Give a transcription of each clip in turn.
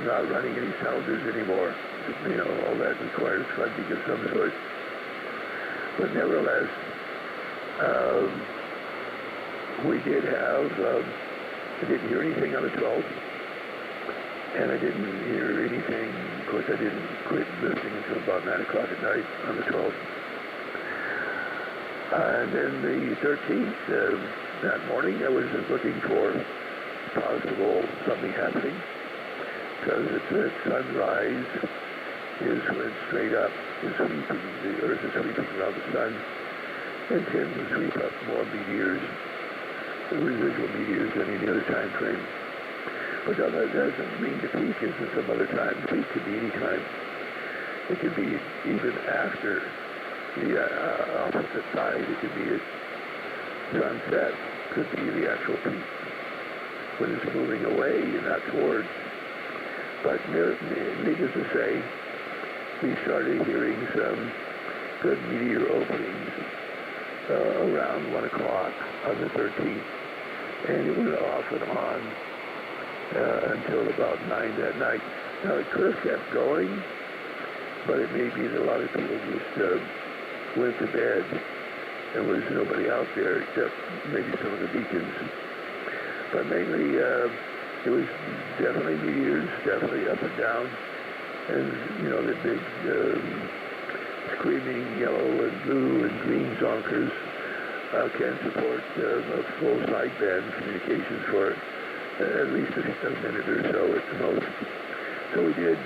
not running any sounders anymore. All that requires funding of some sort. But nevertheless, we did have, I didn't hear anything on the 12th, and I didn't hear anything, of course I didn't quit listening until about 9 o'clock at night on the 12th. And then the 13th, that morning, I was looking for possible something happening, because it's at sunrise is when straight up is sweeping, the Earth is sweeping around the sun, and tends to sweep up more meteors, residual meteors than any other time frame. But that doesn't mean the peak isn't some other time. The peak could be any time. It could be even after the opposite side. It could be at sunset. Could be the actual peak when it's moving away and not towards. But needless to say, we started hearing some good meteor openings around 1 o'clock on the 13th. And it went off and on until about 9 that night. Now, it could have kept going, but it may be that a lot of people just went to bed. There was nobody out there except maybe some of the beacons. But mainly, it was definitely meteors, definitely up and down. And, the big screaming yellow and blue and green zonkers can support a full sideband communications for at least a minute or so at the most. So we did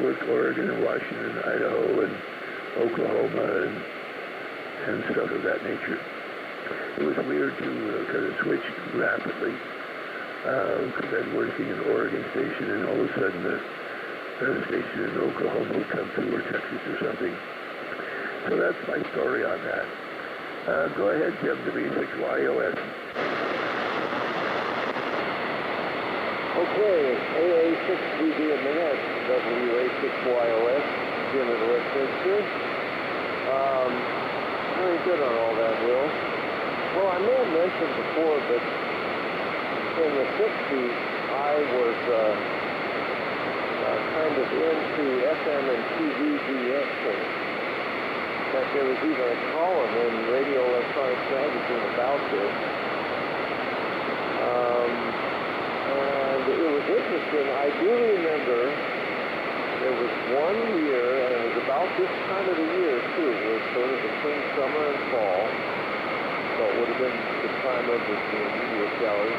work Oregon and Washington, Idaho, and Oklahoma, and stuff of that nature. It was weird to kind of switch rapidly, because I'd working in Oregon station, and all of a sudden the station in Oklahoma would come through, or Texas or something. So that's my story on that. Go ahead, Jim, W6YOS. Okay, AA6BB a minute, WA6YOS, Jim at Westminster. Very good on all that, Will. Well, I may have mentioned before, but in the 60s, I was kind of into FM and TV DXing. In fact, there was even a column in Radio Electronics Magazine about this. And it was interesting. I do remember there was one year, and it was about this time of the year, too. It was sort of between summer and fall. So it would have been the time of the media gallery.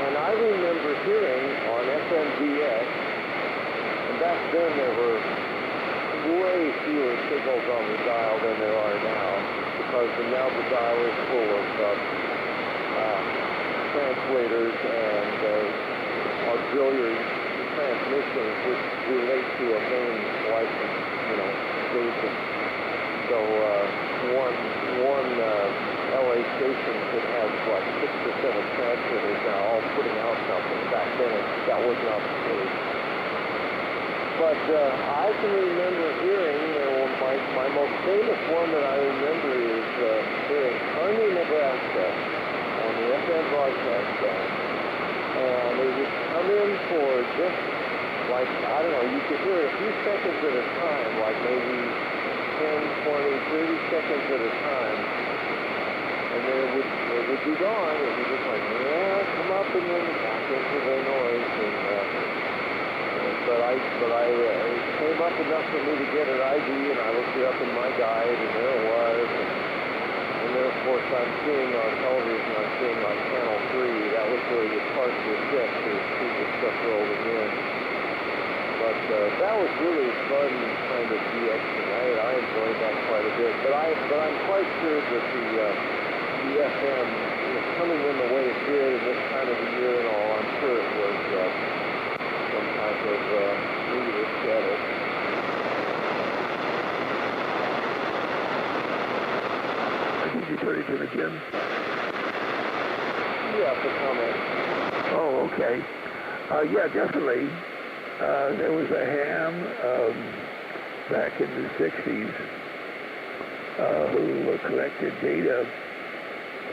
And I remember hearing on FMDX, and back then there were way fewer signals on the dial than there are now, because now the dial is full of translators and auxiliary transmissions which relate to a main license, station. So one LA station could have like 6 or 7 transmitters now all putting out something. Back then that was not the case. But I can remember hearing, my most famous one that I remember is hearing Kearney, Nebraska on the FM broadcast band. And it would come in for just like, I don't know, you could hear it a few seconds at a time, like maybe 10, 20, 30 seconds at a time. And then it would be gone. It would just like, come up and then back into the noise. But it came up enough for me to get an ID, and I looked it up in my guide, and there it was. And then, of course, I'm seeing on television, I'm seeing on Channel 3. That was where you parked your ship to see the stuff rolling in. But that was really fun kind of DX tonight. I enjoyed that quite a bit. But I'm quite sure that the FM coming in the way it did in this time of the year and all, I'm sure it was some type of media status. Did you turn it to me, Jim? Yeah, for comment. Oh, okay. Yeah, definitely. There was a ham back in the 60s who collected data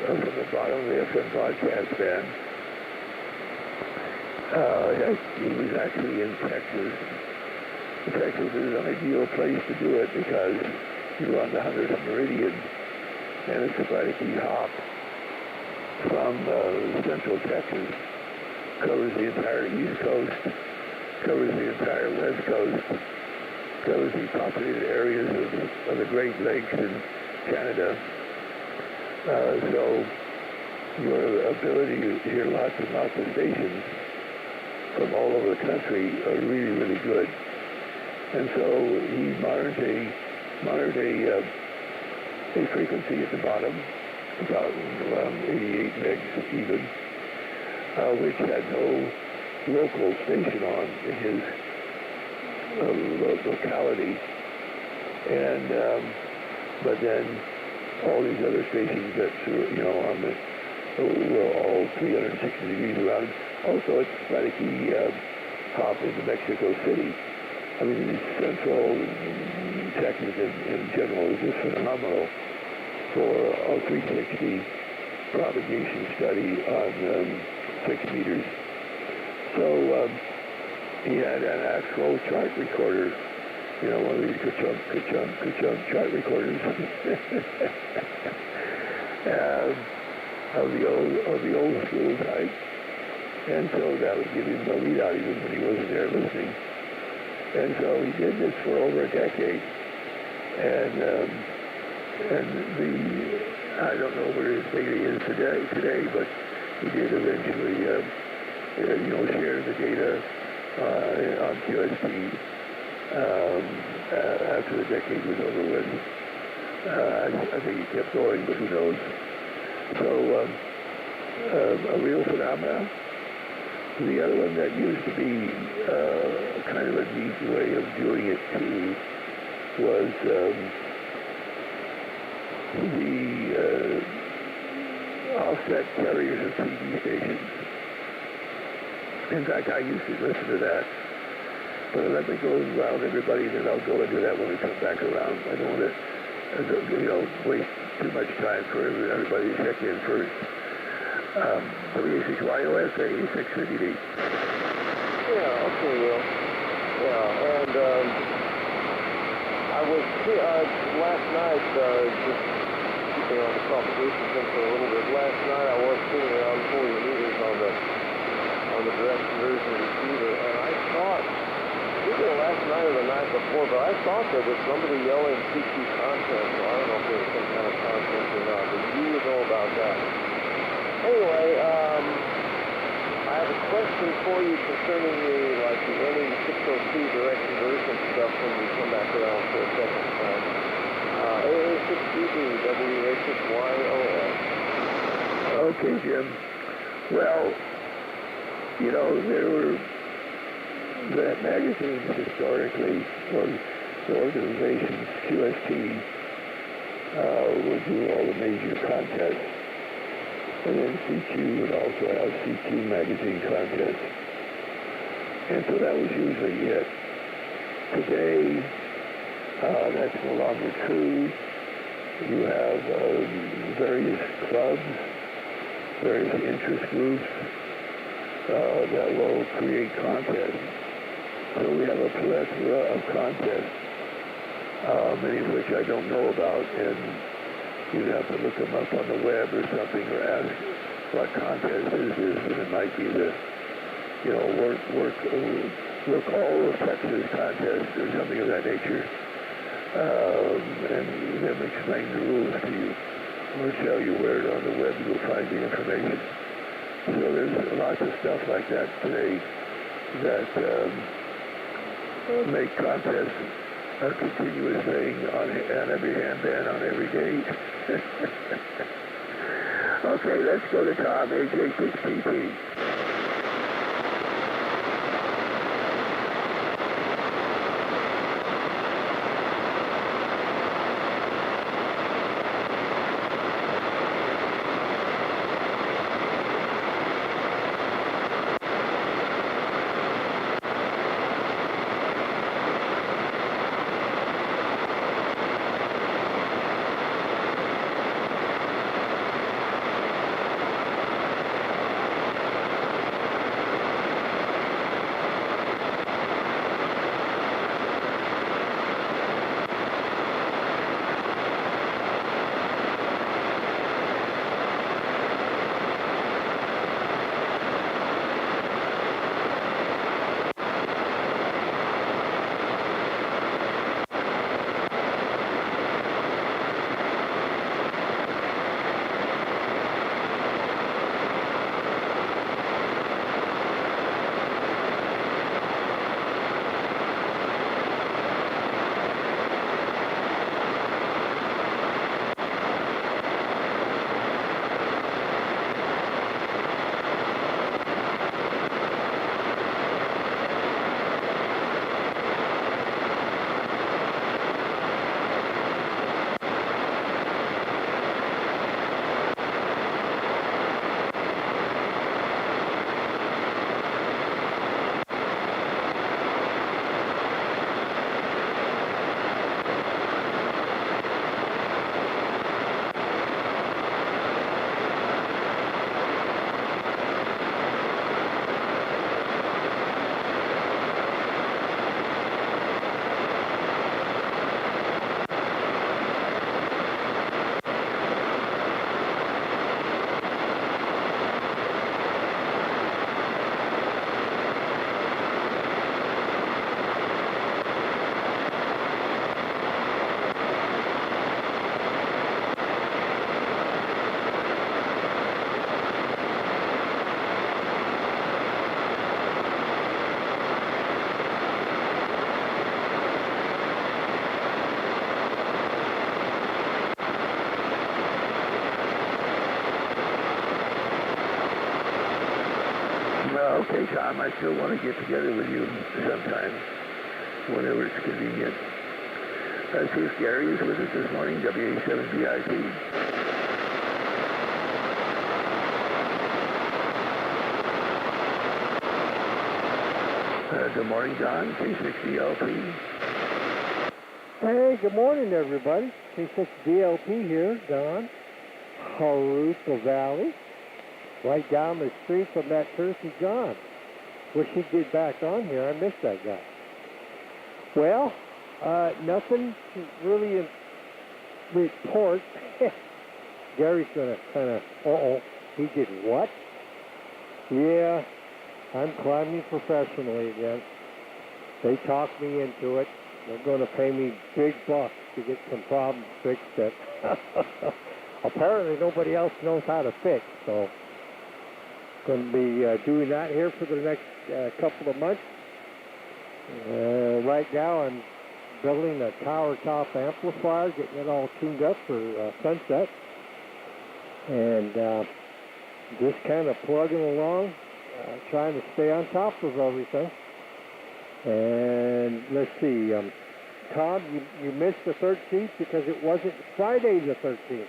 from the bottom of the FM broadcast band. He was actually in Texas. Texas is an ideal place to do it because you're on the 100th meridian, and it's about a key hop from central Texas. Covers the entire East Coast, covers the entire West Coast, covers the populated areas of the Great Lakes in Canada. So your ability to hear lots and lots of stations from all over the country are really, really good. And so he monitored a frequency at the bottom, about around 88 megs even, which had no local station on in his locality. And but then all these other stations that on the all 360 degrees around. Also, it's about a key hop into Mexico City. I mean, Central Texas in general is just phenomenal for a 360 propagation study on 6 meters. So he had an actual chart recorder, one of these ka-chunk chart recorders of the old school type. And so that would give him the readout even when he wasn't there listening. And so he did this for over a decade. And I don't know where his data is today, but he did eventually, share the data on QST after the decade was over with. I think he kept going, but who knows. So a real phenomenon. The other one that used to be kind of a neat way of doing it too was the offset carriers of TV stations. In fact, I used to listen to that. But let me go around everybody, then I'll go into that when we come back around. I don't want to waste too much time for everybody to check in first. WCYOS 8650D. Yeah, okay, Will. Yeah, and I was last night, just keeping on the propagation thing for a little bit. Last night I was sitting around pulling the meters on the direct conversion receiver, and I thought, either last night or the night before, but I thought there was somebody yelling CQ content. So I don't know if there was some kind of content or not, but you would know about that. Anyway, I have a question for you concerning the NE602 direct conversion stuff when we come back around for a second time. AA6DB, WA6YOS. Okay, Jim. Well, there were the magazines historically, or the organizations, QST, would do all the major contests. And then CQ would also have CQ magazine contests. And so that was usually it. Today, that's no longer true. You have various clubs, various interest groups that will create contests. So we have a plethora of contests, many of which I don't know about, and you'd have to look them up on the web or something, or ask what contest is this, and it might be the, work all of Texas contest or something of that nature, and them explain the rules to you, or tell you where on the web you'll find the information. So there's lots of stuff like that today that make contests a continuous thing on every handband on every day. Okay, let's go to Tom, AJ6PP. Okay, Tom, I still want to get together with you sometime, whenever it's convenient. Chief Gary is with us this morning, WA7BIP. Good morning, Don, K6DLP. Hey, good morning, everybody. K6DLP here, Don. Harupa Valley. Right down the street from that Thirsty John. Wish he'd get back on here. I miss that guy. Well, nothing to really report. Gary's going to kind of, he did what? Yeah, I'm climbing professionally again. They talked me into it. They're going to pay me big bucks to get some problems fixed that apparently nobody else knows how to fix. So, going to be doing that here for the next couple of months. Right now, I'm building a tower top amplifier, getting it all tuned up for sunset, and just kind of plugging along, trying to stay on top of everything. And let's see, Tom, you missed the 13th because it wasn't Friday the 13th.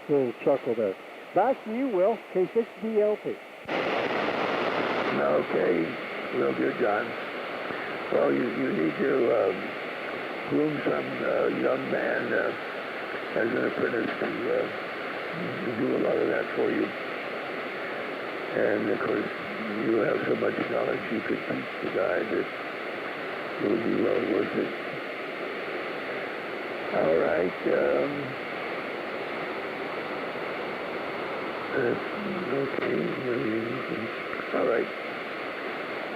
Little chuckle there. Back to you, Will, K6DLP. Okay, real good, John. Well, you need to groom some young man as an apprentice to do a lot of that for you. And, of course, you have so much knowledge you could teach the guy that it would be well worth it. All right. Okay. All right.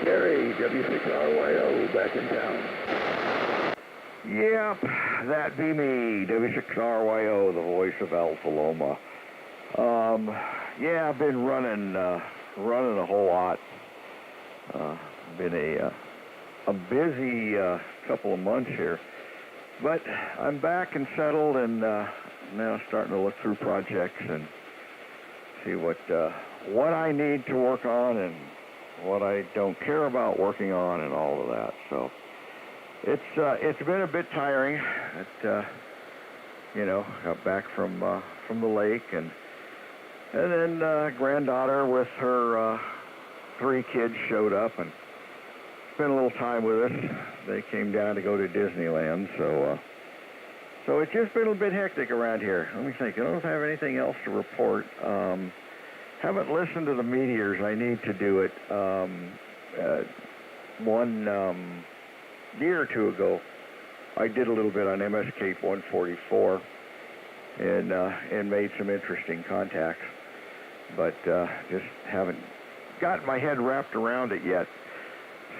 Gary, W6RYO, back in town. Yep, that be me, W6RYO, the voice of Alpha Loma. Yeah, I've been running a whole lot. Been a busy couple of months here, but I'm back and settled, and now starting to look through projects and see what I need to work on and what I don't care about working on and all of that. So it's been a bit tiring. Got back from the lake, and then granddaughter with her 3 kids showed up and spent a little time with us. They came down to go to Disneyland, so it's just been a bit hectic around here. Let me think. I don't have anything else to report. Haven't listened to the meteors. I need to do it. One year or two ago, I did a little bit on MS Cape 144 and made some interesting contacts, but just haven't gotten my head wrapped around it yet.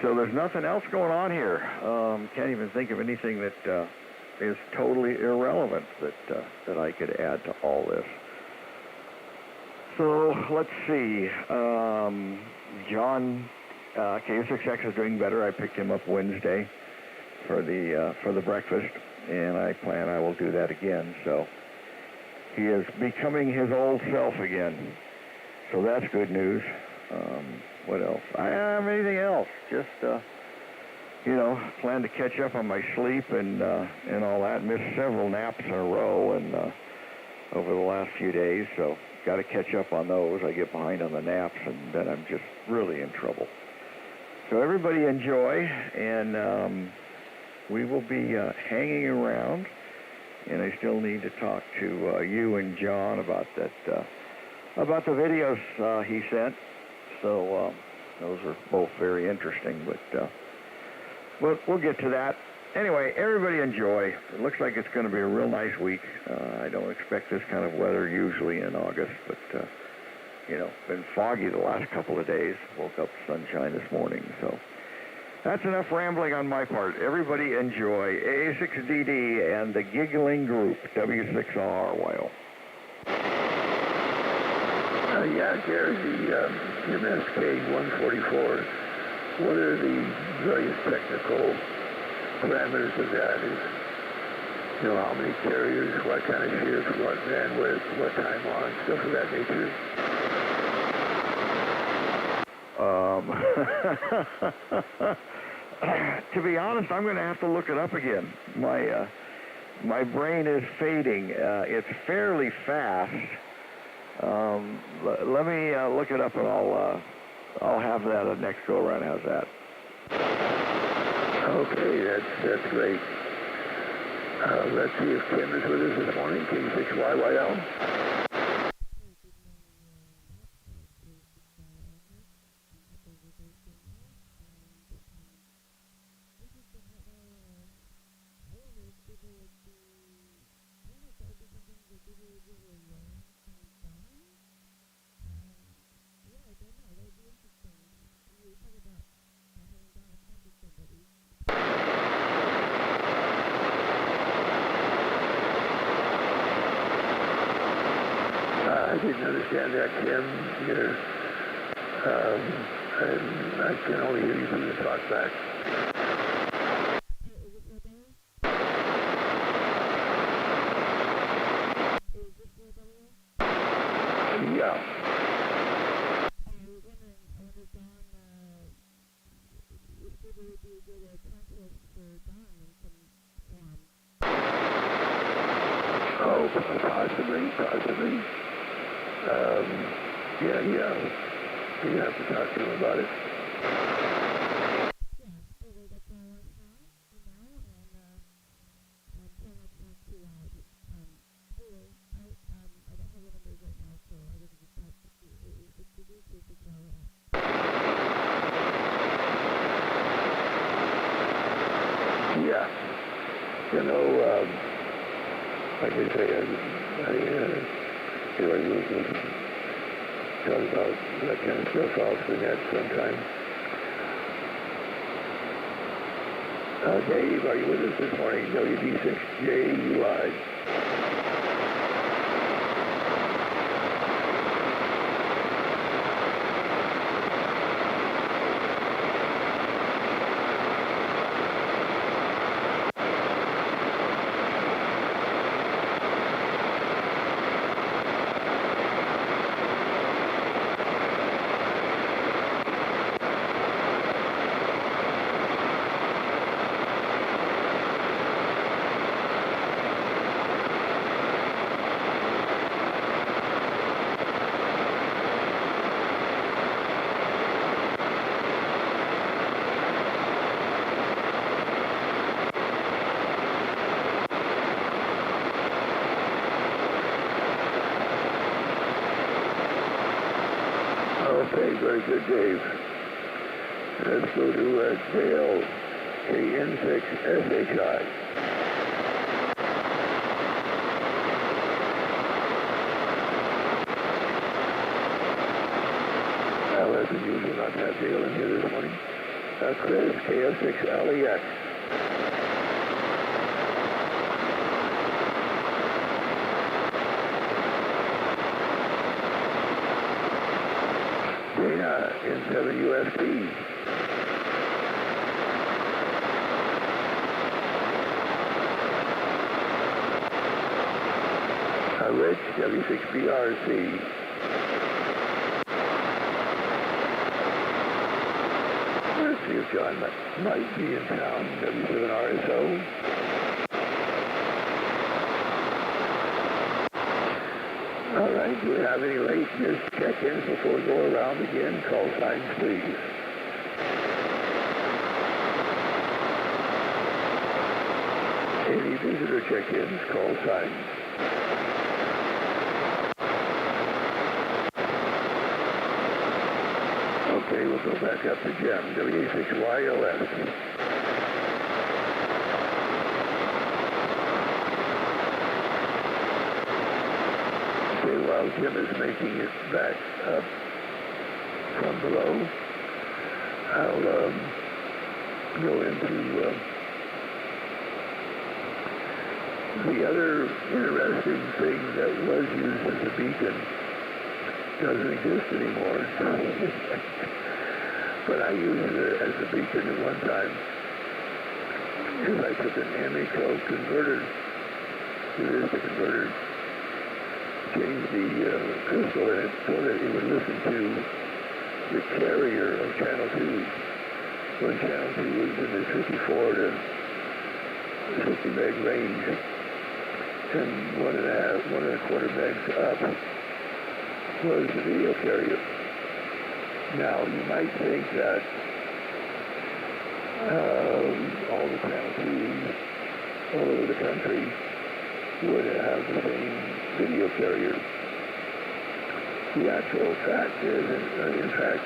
So there's nothing else going on here. Can't even think of anything that is totally irrelevant that I could add to all this. So let's see. John K6X is doing better. I picked him up Wednesday for the breakfast, and I plan I will do that again. So he is becoming his old self again. So that's good news. What else? I don't have anything else. Just plan to catch up on my sleep and all that. Missed several naps in a row and over the last few days, so got to catch up on those. I get behind on the naps, and then I'm just really in trouble. So everybody enjoy, and we will be hanging around. And I still need to talk to you and John about that, about the videos he sent. So those are both very interesting, but we'll get to that. Anyway, everybody enjoy. It looks like it's going to be a real nice week. I don't expect this kind of weather usually in August, but, been foggy the last couple of days. Woke up sunshine this morning, so that's enough rambling on my part. Everybody enjoy. AA6DD and the giggling group, W6RYO. Yeah, Gary, the MSK 144, what are the various technical parameters of that? Is, how many carriers, what kind of shift, what bandwidth, what time on, stuff of that nature? To be honest, I'm going to have to look it up again. My brain is fading. It's fairly fast. Let me look it up, and I'll have that next go around. How's that? Okay, that's great. Let's see if Kim is with us this morning. K6YYL. I didn't understand that, Kim. And I can only hear you through the talk back. Yeah. Oh, possibly. Yeah. You have to talk to him about it. Yeah. Like I say, we'll talk about that kind of stuff off the net sometime. Dave, are you with us this morning? WD6JUI. Okay, very good, Dave. Let's go to Dale, KN6SHI. As usual, not that Dale in here this morning. Chris, KF6LEX. Dana in 7UFT. Rich, W6BRC. Let's see if John might be in town, W7RSO. All right, do we have any late missed check-ins before we go around again? Call signs, please. Any visitor check-ins, call signs. Okay, we'll go back up to Jim, WA6YLS. Okay, while Jim is making it back up from below, I'll go into the other interesting thing that was used as a beacon. Doesn't exist anymore. But I used it as a beacon at one time. Is I took an MHO converter, it is the converter, changed the crystal in it so that it would listen to the carrier of Channel 2. When Channel 2 was in the 54 to 50 meg range, and 1.25 megs up was the video carrier. Now, you might think that all the Channel 2s all over the country would have the same video carrier. The actual fact is, in fact,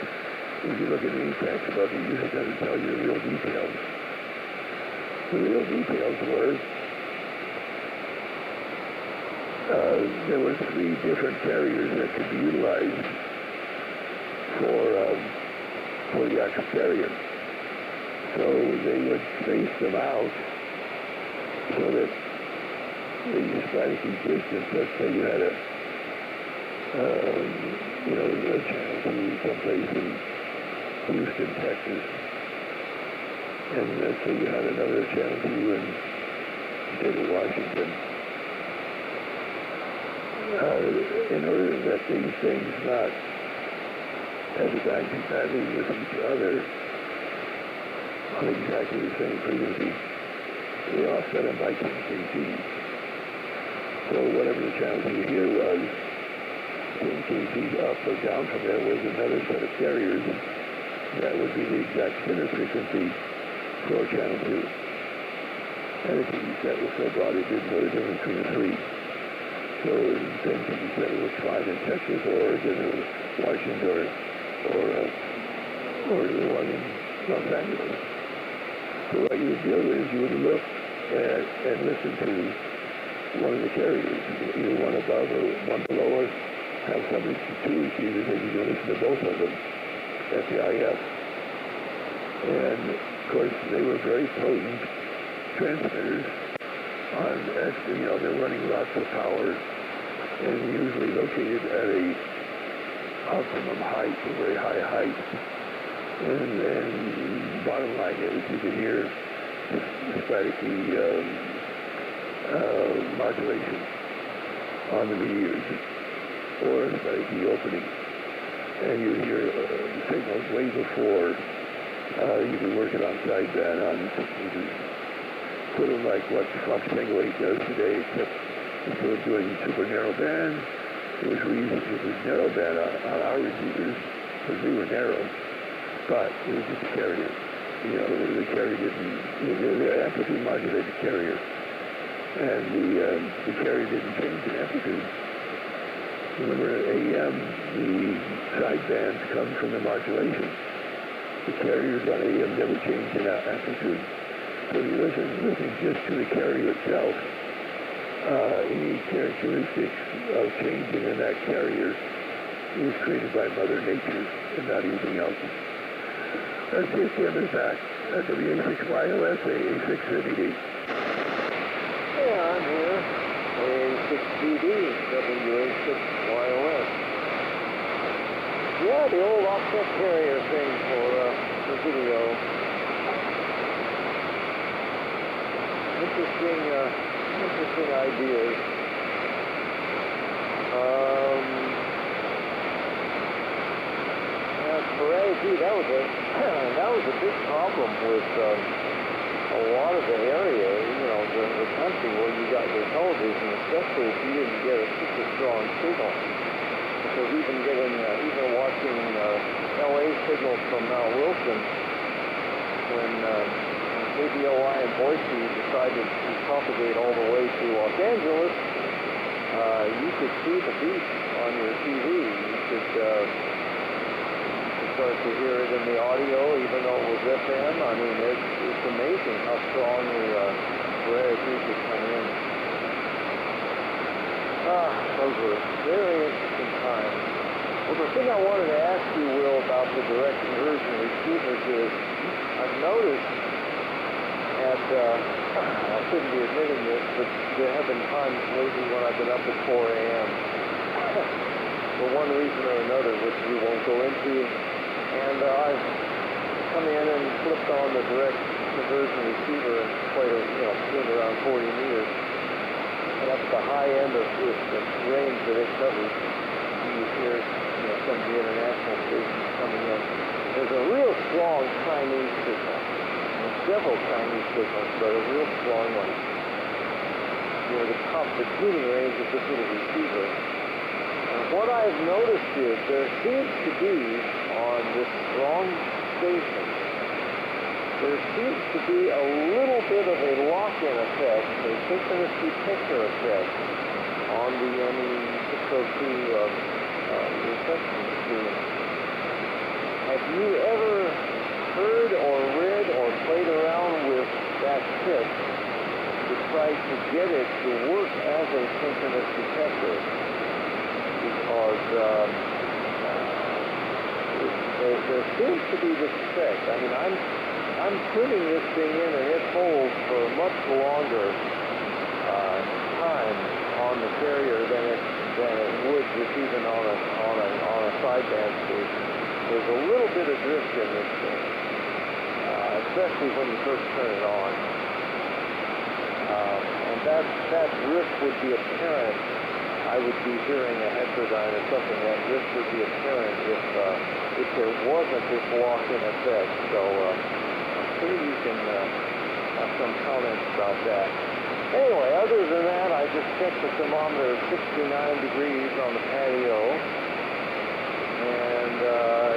if you look at any text about the use, it doesn't tell you the real details. The real details were there were 3 different carriers that could be utilized for the actual carrier. So they would space them out so that the static distance, let's say you had a channel 2 someplace in Houston, Texas, and let's say you had another channel 2 in the state of Washington. In order that these things not hesitate too badly with each other on exactly the same frequency, they offset them by 10 kT. So whatever the channel 2 here was, 10 kT up or down from there was another set of carriers that would be the exact center frequency for channel 2. And the kT set was so broad it didn't know the difference between the 3. So the same thing you said, it was fine in Texas or Oregon or Washington or the one in Los Angeles. So what you would do is you would look at and listen to one of the carriers, either one above or one below, or have somebody, 2 receivers, and you can listen to both of them at the IF. And of course, they were very potent transmitters. They're running lots of power and usually located at a optimum height, a very high height. And bottom line is you can hear static modulation on the meteors or static opening. And you hear signals way before you can work it on sideband on systems. Sort of like what Fox Tango 8 does today, except instead of doing super narrow band, it was narrow band on our receivers because we were narrow, but it was just a carrier. The carrier didn't, the amplitude modulated the carrier, and the carrier didn't change in amplitude. Remember at AM, the sidebands come from the modulation. The carriers on AM never change in amplitude. So you listen just to the carrier itself. Any characteristics of changing in that carrier is created by Mother Nature and not anything else. CSTM is back at WA6YOS, AA678. Yeah, I'm here. AA6BD, WA6YOS. Yeah, the old offset carrier thing for video. Interesting ideas. Sporadic, that was a big problem with a lot of the area, the country where you got your television, especially if you didn't get a super strong signal. Because even watching LA signals from Mount Wilson, when KBOI in Boise decided to propagate all the way to Los Angeles, you could see the beat on your TV. You could start to hear it in the audio, even though it was FM. I mean, it's amazing how strongly sporadic could come in. Those were very interesting times. Well, the thing I wanted to ask you, Will, about the direct conversion receivers is I've noticed I shouldn't be admitting this, but there have been times lately when I've been up at 4 a.m. for one reason or another, which we won't go into. And I've come in and flipped on the direct conversion receiver and played a around 40 meters. And up at the high end of the range that it covers, you hear, some of the international stations coming in, there's a real strong Chinese signal. Several Chinese signals, but a real strong one. The tuning range of this little receiver. And what I've noticed is there seems to be, on this strong station, there seems to be a little bit of a lock-in effect, a synchronous detector effect, on the ME602 reception stream. Have you ever heard or read or played around with that chip to try to get it to work as a synchronous detector? Because there seems to be this effect. I mean, I'm tuning this thing in, and it holds for much longer time on the carrier than it would just even on a sideband station. There's a little bit of drift in this thing, especially when you first turn it on. And that drift would be apparent. I would be hearing a heterodyne or something. That drift would be apparent if there wasn't this lock-in effect. So I'm sure you can have some comments about that. Anyway, other than that, I just checked the thermometer at 69 degrees on the patio, and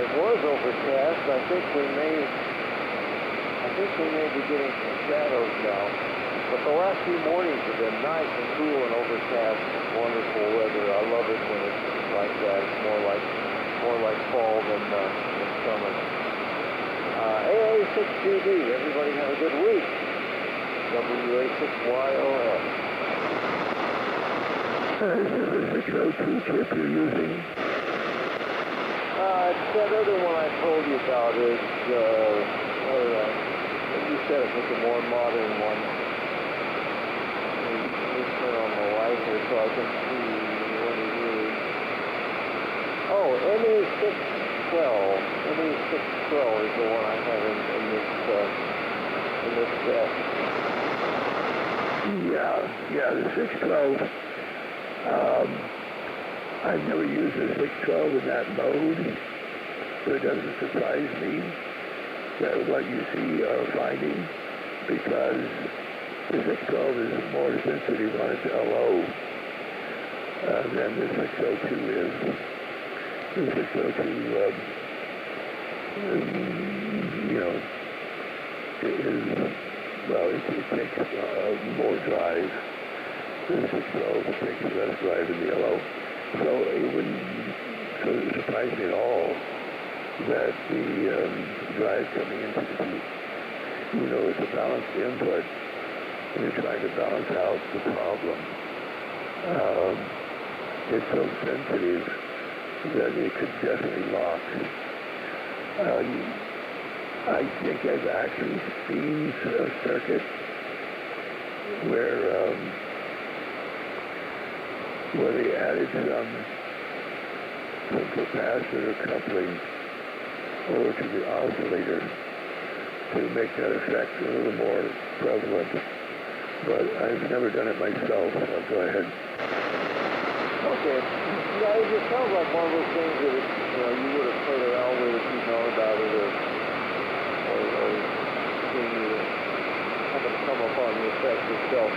it was overcast. I think we may be getting some shadows now. But the last few mornings have been nice and cool and overcast, wonderful weather. I love it when it's like that. It's more like fall than summer. AA6GD. Everybody have a good week. WA6YOS. This is the 602 chip you're using. That other one I told you about is, you said it was a more modern one. Let me turn on the light here so I can see what it is. Oh, ME612. ME612 is the one I have in this set. Yeah, the 612. I've never used the 612 in that mode, so it doesn't surprise me that what you see are finding, because the 612 is more sensitive on its LO than the 602 is. The 602, it takes more drive. The 612 takes less drive in the LO. So it wouldn't surprise me at all that the drive coming into the peak, it's a balanced input, and you're trying to balance out the problem. It's so sensitive that it could definitely lock. I think I've actually seen a circuit where they added some capacitor coupling over to the oscillator to make that effect a little more prevalent. But I've never done it myself, so go ahead. Okay. Yeah, it just sounds like one of those things that you would have played around with if you'd known about it, or seen you haven't come upon the effect yourself.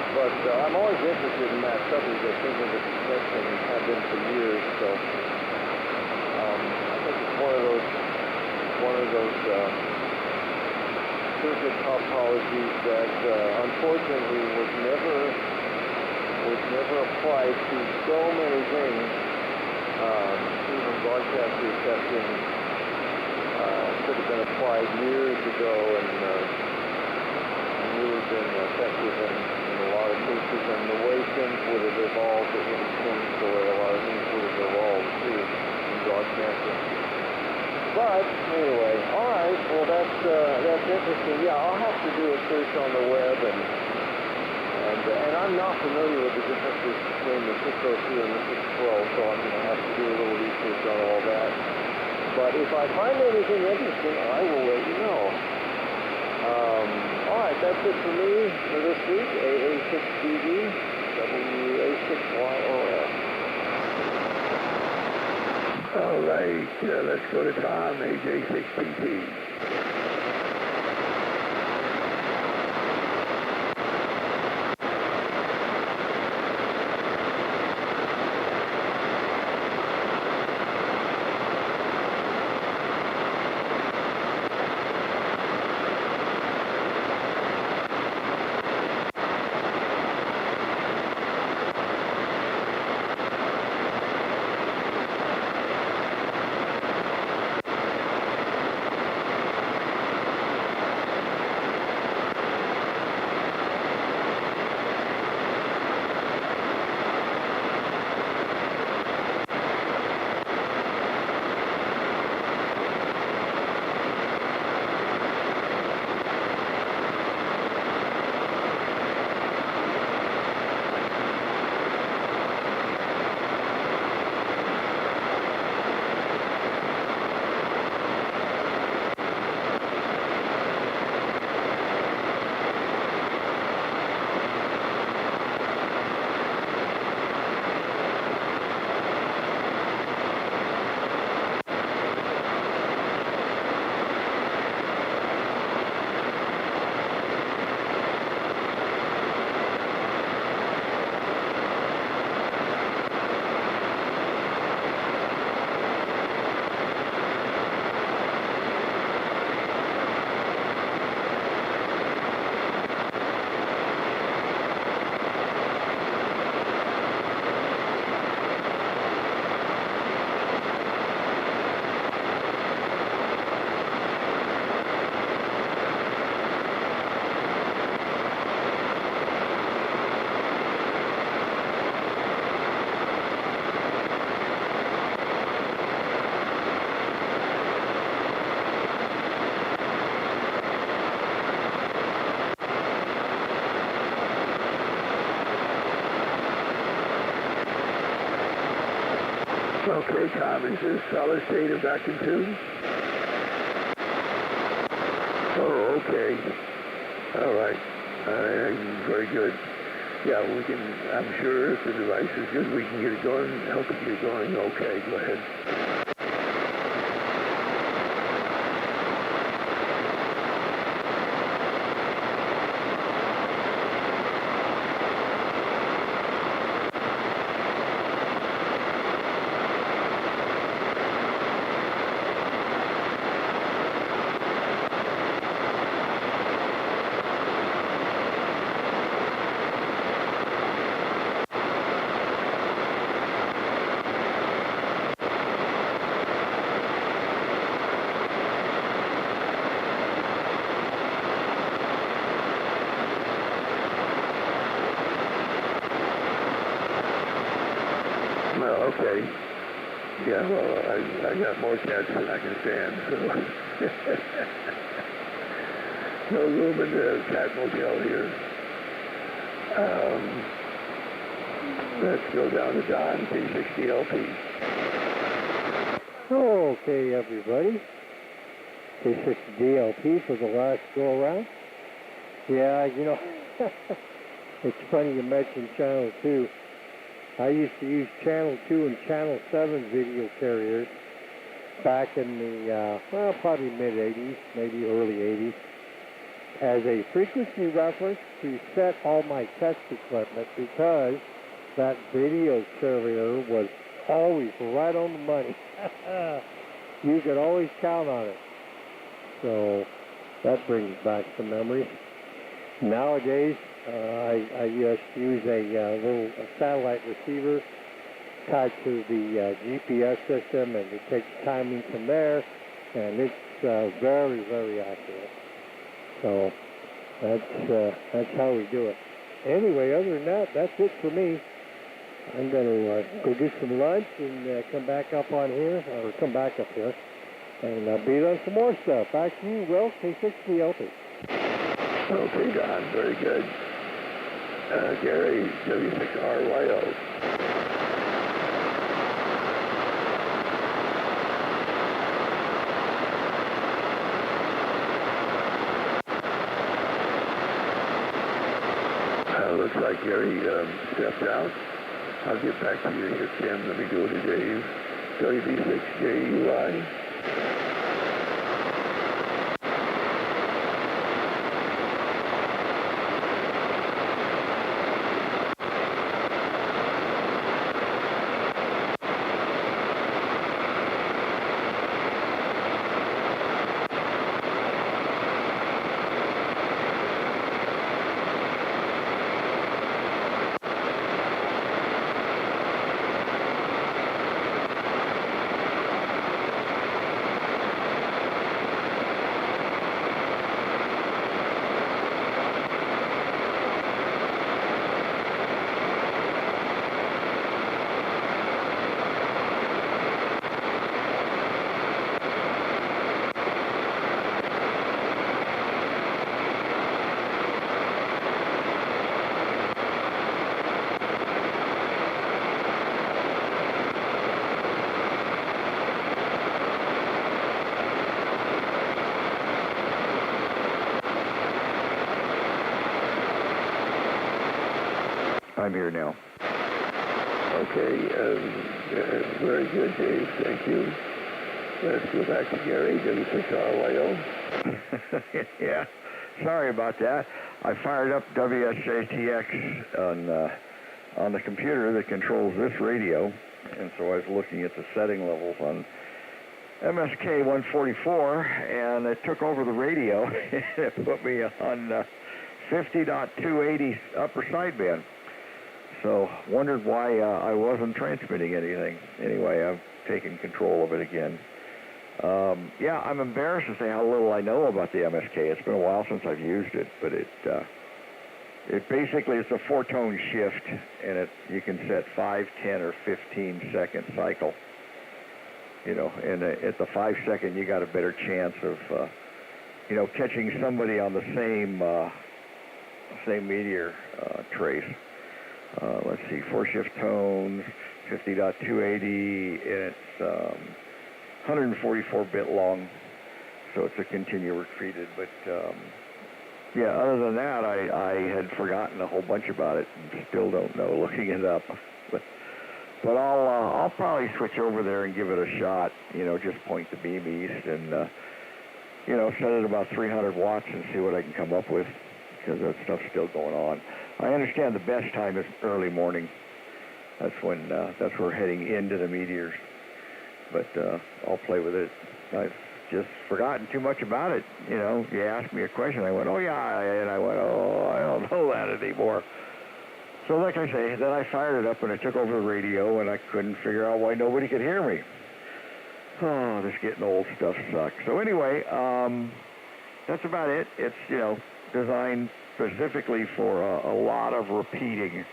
But I'm always interested in that subject of synchronous detection and have been for years. So I think it's one of those circuit topologies that unfortunately was never applied to so many things. Even broadcast reception could have been applied years ago and really been effective in a lot of cases, and the way things would have evolved, it would have changed the way a lot of things would have evolved too in broadcasting. But anyway, all right. Well, that's interesting. Yeah, I'll have to do a search on the web, and I'm not familiar with the differences between the 602 and the 612, so I'm going to have to do a little research on all that. But if I find anything interesting, I will let you know. All right, that's it for me for this week. AA6DD, WA6YOS. All right, let's go to Tom, AJ6PT. Okay, Tom, is this solid state of vacuum tube? Oh, okay. All right. Very good. Yeah, we can, I'm sure if the device is good, we can get it going, help it get going. Okay, go ahead. Well, okay. Yeah, well, I got more cats than I can stand, so. No room in the cat motel here. Let's go down to Don, K60LP. Okay, everybody. K60DLP for the last go-around. Yeah, you know, it's funny you mentioned Channel 2. I used to use Channel 2 and Channel 7 video carriers back in the, well, probably mid-'80s, maybe early '80s, as a frequency reference to set all my test equipment because that video carrier was always right on the money. You could always count on it. So that brings back some memories. Nowadays, I just use a little satellite receiver tied to the GPS system, and it takes timing from there, and it's very, very accurate. So that's how we do it. Anyway, other than that, that's it for me. I'm going to go get some lunch and come back up on here, or come back up here, and beat on some more stuff. Back to you, Will, K60LP. Okay, Don, very good. Gary, W6RYO. Looks like Gary stepped out. I'll get back to you here, Kim. Let me go to Dave. WB6JUI. I'm here now. Okay, very good, Dave. Thank you. Let's go back to Gary, W6RYO. Yeah, sorry about that. I fired up WSJTX on the computer that controls this radio, and so I was looking at the setting levels on MSK 144, and it took over the radio. It put me on 50.280 upper sideband. So wondered why I wasn't transmitting anything. Anyway, I've taken control of it again. Yeah, I'm embarrassed to say how little I know about the MSK. It's been a while since I've used it, but it basically it's a 4-tone shift, and you can set 5, 10, or 15-second cycle. You know, and at the 5-second, you got a better chance of catching somebody on the same meteor trace. Let's see, 4-shift tones, 50.280, and it's 144-bit long, so it's a continuous repeated. But yeah, other than that, I had forgotten a whole bunch about it and still don't know, looking it up. But I'll probably switch over there and give it a shot. You know, just point the beam east and set it about 300 watts and see what I can come up with, because that stuff's still going on. I understand the best time is early morning. That's when we're heading into the meteors. But I'll play with it. I've just forgotten too much about it. You know, you asked me a question, I went, oh yeah, and I went, oh, I don't know that anymore. So like I say, then I fired it up and I took over the radio, and I couldn't figure out why nobody could hear me. Oh, this getting old stuff sucks. So anyway, that's about it. It's, designed specifically for a lot of repeating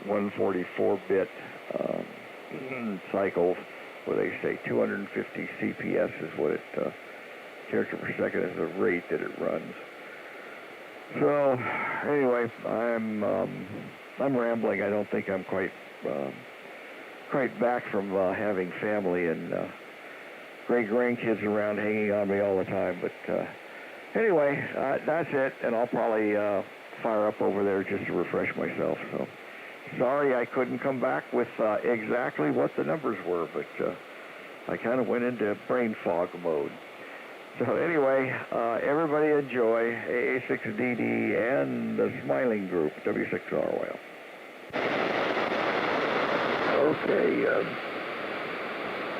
144-bit cycles, where they say 250 CPS is what it, character per second is the rate that it runs. So anyway, I'm rambling. I don't think I'm quite back from having family and great grandkids around hanging on me all the time, but anyway, that's it, and I'll probably fire up over there just to refresh myself. So sorry I couldn't come back with exactly what the numbers were, but I kind of went into brain fog mode. So anyway, everybody enjoy AA6DD and the Smiling Group, W6ROL. Okay,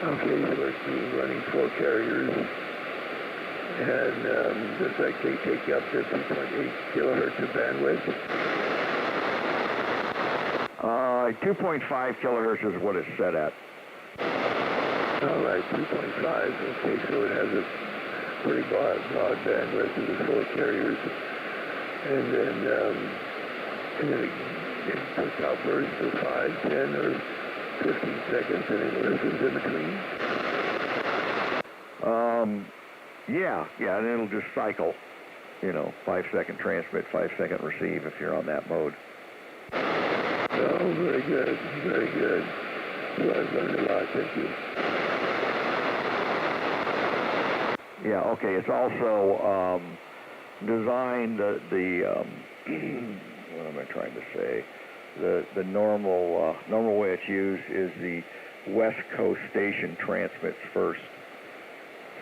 so we're running 4 carriers. And does that take up to 2.8 kilohertz of bandwidth? 2.5 kilohertz is what it's set at. All right, 2.5. Okay, so it has a pretty broad bandwidth of the 4 carriers. And then it puts out bursts of 5, 10, or 15 seconds, and it listens in between. Yeah, and it'll just cycle, 5-second transmit, 5-second receive if you're on that mode. Oh, very good, very good. Well, I've learned a lot, thank you. Yeah, okay, it's also designed what am I trying to say? The normal way it's used is the West Coast station transmits first.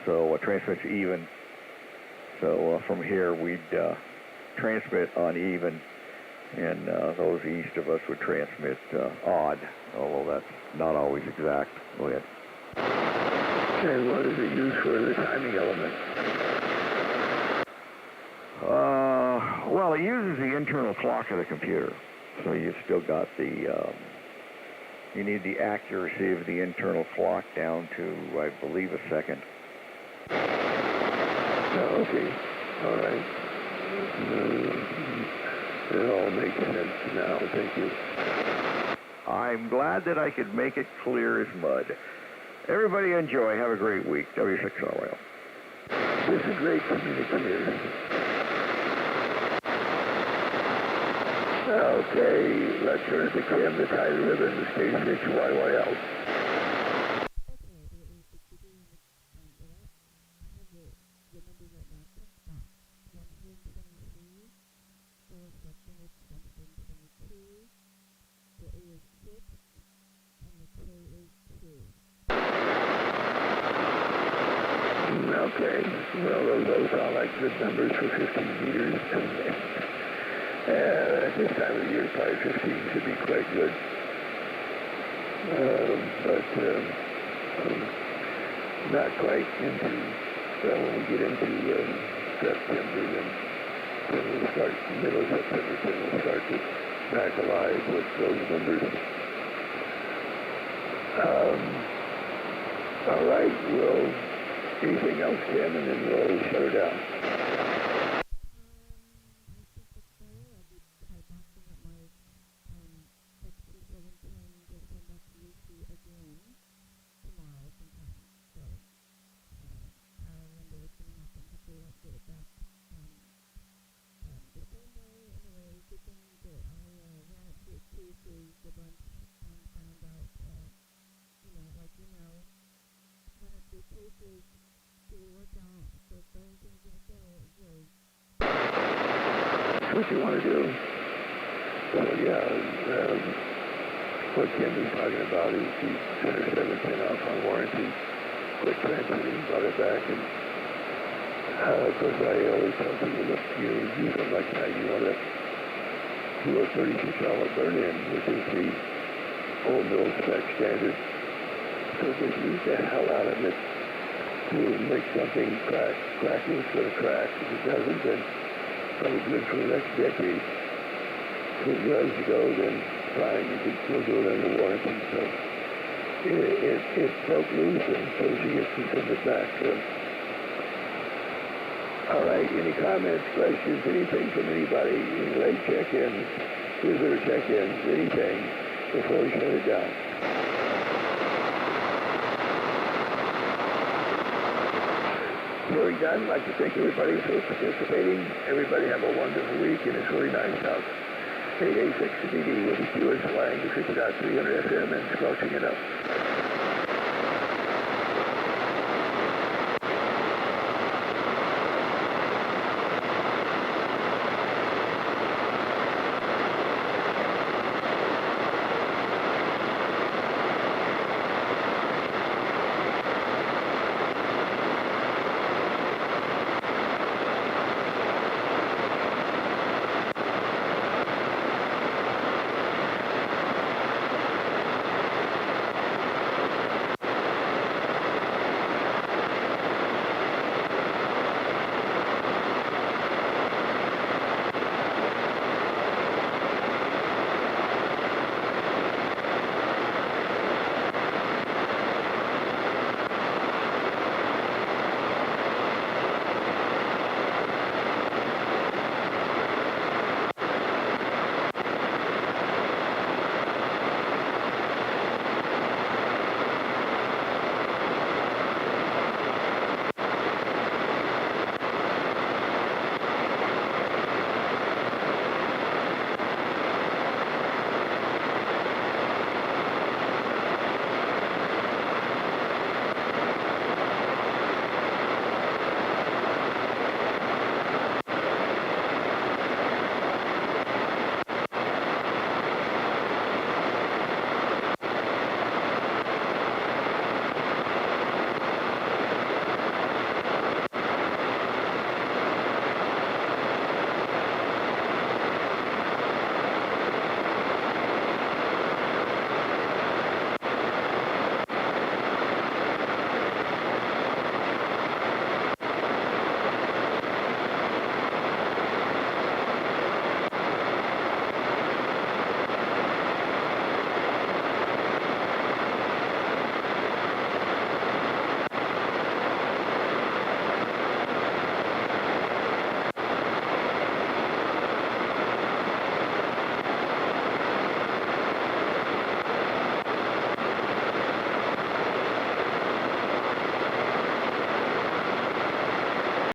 So transmits even. So from here we'd transmit on even, and those east of us would transmit odd, although that's not always exact. Go ahead. And what is it used for, the timing element? Well, it uses the internal clock of the computer. So you've still got the, you need the accuracy of the internal clock down to, I believe, a second. Oh, okay. All right. It all makes sense now. Thank you. I'm glad that I could make it clear as mud. Everybody enjoy. Have a great week. W6RL. This is great communicator. Okay, let's turn it to Kim, the Tiger Ribbon, the Stage 6 YYL. Okay, well, those sound like good numbers for 15 meters. At this time of the year, probably 15 should be quite good. But not quite into, well, when we get into September, then we'll start, middle of September, then we'll start to back alive with those numbers. All right, well, anything else, Kim, and then we'll shut her down. That's what you want to do. So yeah, what Kim was talking about is she sent her 710 off on warranty, quit transmitting, brought it back, and of course I always tell people that you do something like that, you want to do a 36-hour burn-in, which is the old mill spec standard. So just use the hell out of it to make something crack. Cracking is going to crack. If it doesn't, then probably good for the next decade. If it does go, then fine, you can still do it under warranty. So it broke loose, and so she gets to send it back. So, all right, any comments, questions, anything from anybody? Any late check-ins, visitor check-ins, anything before we shut it down? Very done. I'd like to thank everybody for participating. Everybody have a wonderful week, and it's really nice out. 886 CBD with the QS flying to 50.300 FM and squelching it up.